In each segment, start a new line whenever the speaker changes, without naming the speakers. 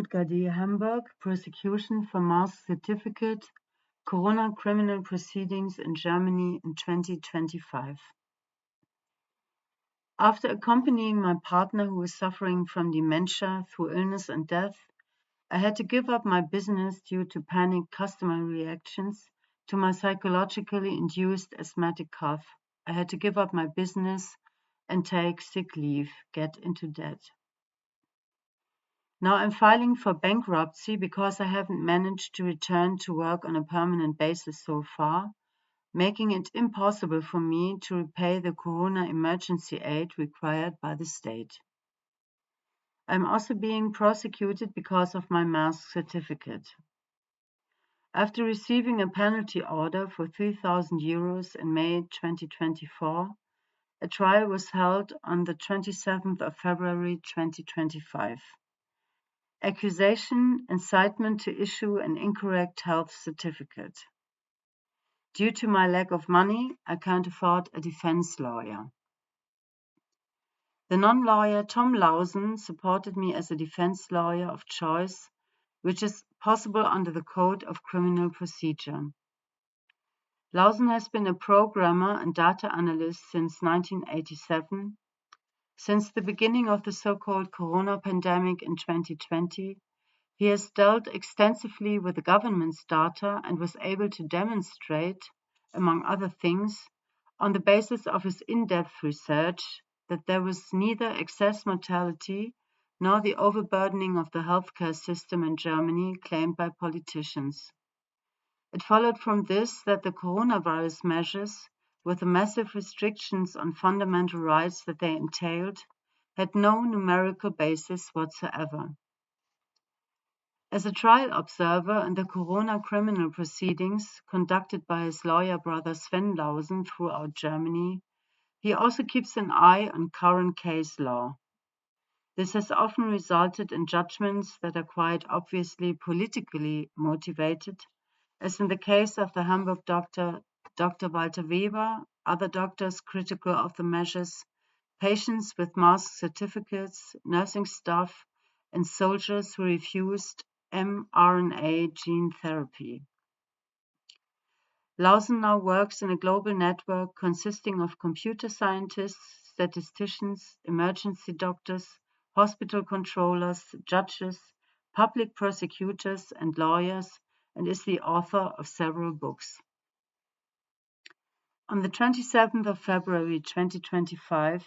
Ruth Gadé, Hamburg, Prosecution for Mask Certificate, Corona Criminal Proceedings in Germany in 2025. After accompanying my partner who was suffering from dementia through illness and death, I had to give up my business due to panicked customer reactions to my psychologically induced asthmatic cough. I had to give up my business and take sick leave, get into debt. Now I'm filing for bankruptcy because I haven't managed to return to work on a permanent basis so far, making it impossible for me to repay the Corona emergency aid required by the state. I'm also being prosecuted because of my mask certificate. After receiving a penalty order for €3,000 in May 2024, a trial was held on the 27th of February 2025. Accusation, incitement to issue an incorrect health certificate. Due to my lack of money, I can't afford a defense lawyer. The non-lawyer Tom Lausen supported me as a defense lawyer of choice, which is possible under the Code of Criminal Procedure. Lausen has been a programmer and data analyst since 1987. Since the beginning of the so-called Corona pandemic in 2020, he has dealt extensively with the government's data and was able to demonstrate, among other things, on the basis of his in-depth research, that there was neither excess mortality nor the overburdening of the healthcare system in Germany claimed by politicians. It followed from this that the coronavirus measures, with the massive restrictions on fundamental rights that they entailed, had no numerical basis whatsoever. As a trial observer in the Corona criminal proceedings conducted by his lawyer brother Sven Lausen throughout Germany, he also keeps an eye on current case law. This has often resulted in judgments that are quite obviously politically motivated, as in the case of the Hamburg doctor Dr. Walter Weber, other doctors critical of the measures, patients with mask certificates, nursing staff, and soldiers who refused mRNA gene therapy. Lausen now works in a global network consisting of computer scientists, statisticians, emergency doctors, hospital controllers, judges, public prosecutors, and lawyers, and is the author of several books. On the 27th of February 2025,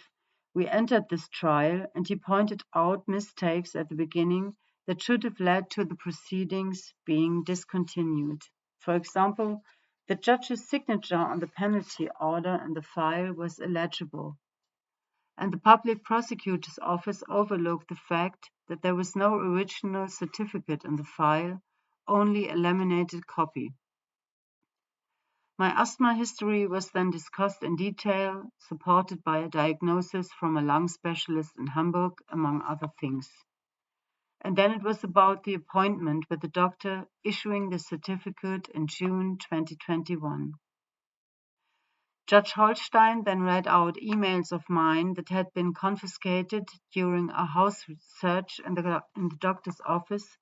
we entered this trial, and he pointed out mistakes at the beginning that should have led to the proceedings being discontinued. For example, the judge's signature on the penalty order in the file was illegible, and the public prosecutor's office overlooked the fact that there was no original certificate in the file, only a laminated copy. My asthma history was then discussed in detail, supported by a diagnosis from a lung specialist in Hamburg, among other things. And then it was about the appointment with the doctor issuing the certificate in June 2021. Judge Holstein then read out emails of mine that had been confiscated during a house search in the doctor's office,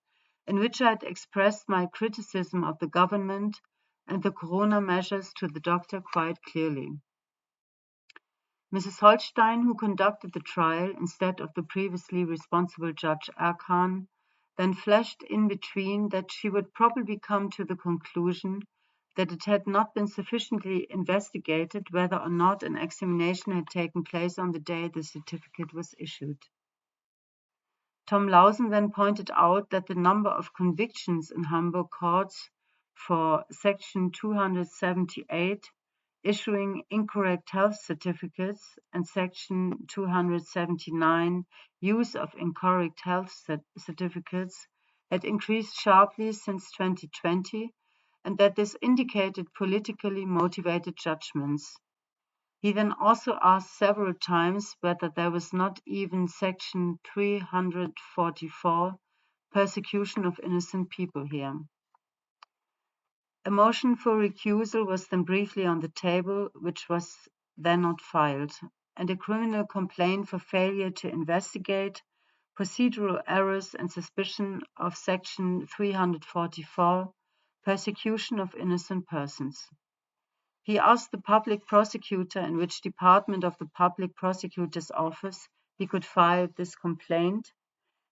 in which I had expressed my criticism of the government and the Corona measures to the doctor quite clearly. Mrs. Holstein, who conducted the trial instead of the previously responsible Judge Erkan, then flashed in between that she would probably come to the conclusion that it had not been sufficiently investigated whether or not an examination had taken place on the day the certificate was issued. Tom Lausen then pointed out that the number of convictions in Hamburg courts for Section 278, issuing incorrect health certificates, and Section 279, use of incorrect health certificates, had increased sharply since 2020, and that this indicated politically motivated judgments. He then also asked several times whether there was not even Section 344, persecution of innocent people here. A motion for recusal was then briefly on the table, which was then not filed, and a criminal complaint for failure to investigate procedural errors and suspicion of Section 344, persecution of innocent persons. He asked the public prosecutor in which department of the public prosecutor's office he could file this complaint.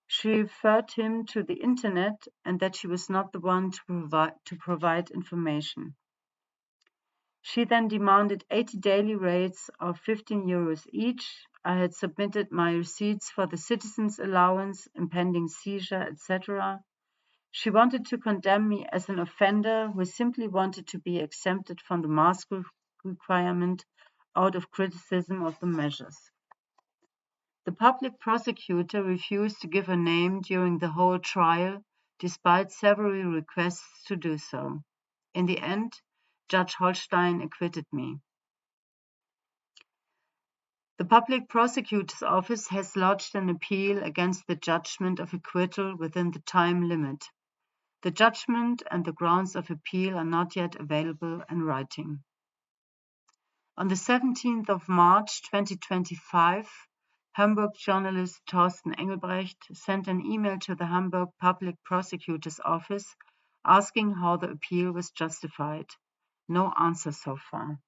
She referred him to the internet and that she was not the one to provide information. She then demanded 80 daily rates of 15 euros each. I had submitted my receipts for the citizen's allowance, impending seizure, etc. She wanted to condemn me as an offender who simply wanted to be exempted from the mask requirement out of criticism of the measures. The public prosecutor refused to give a name during the whole trial, despite several requests to do so. In the end, Judge Holstein acquitted me. The public prosecutor's office has lodged an appeal against the judgment of acquittal within the time limit. The judgment and the grounds of appeal are not yet available in writing. On the 17th of March 2025, Hamburg journalist Thorsten Engelbrecht sent an email to the Hamburg Public Prosecutor's Office asking how the appeal was justified. No answer so far.